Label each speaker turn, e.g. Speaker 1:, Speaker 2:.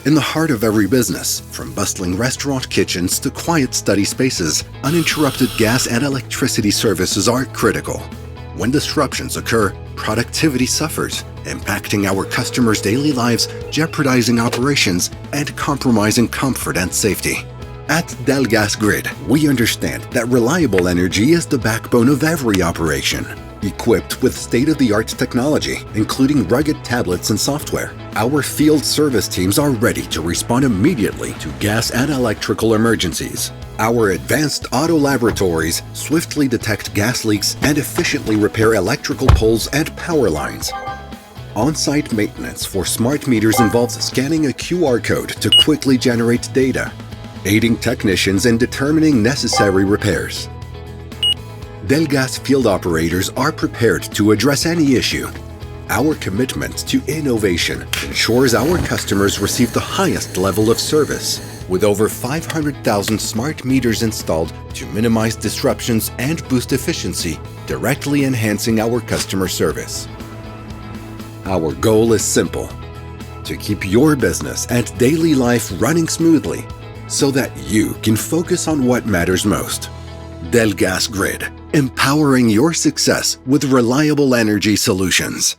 Speaker 1: In the heart of every business, from bustling restaurant kitchens to quiet study spaces, uninterrupted gas and electricity services are critical. When disruptions occur, productivity suffers, impacting our customers' daily lives, jeopardizing operations, and compromising comfort and safety. At Delgaz Grid, we understand that reliable energy is the backbone of every operation. Equipped with state-of-the-art technology, including rugged tablets and software, our field service teams are ready to respond immediately to gas and electrical emergencies. Our advanced auto laboratories swiftly detect gas leaks and efficiently repair electrical poles and power lines. On-site maintenance for smart meters involves scanning a QR code to quickly generate data, aiding technicians in determining necessary repairs. Delgaz field operators are prepared to address any issue. Our commitment to innovation ensures our customers receive the highest level of service, with over 500,000 smart meters installed to minimize disruptions and boost efficiency, directly enhancing our customer service. Our goal is simple: to keep your business and daily life running smoothly so that you can focus on what matters most. Delgaz Grid, empowering your success with reliable energy solutions.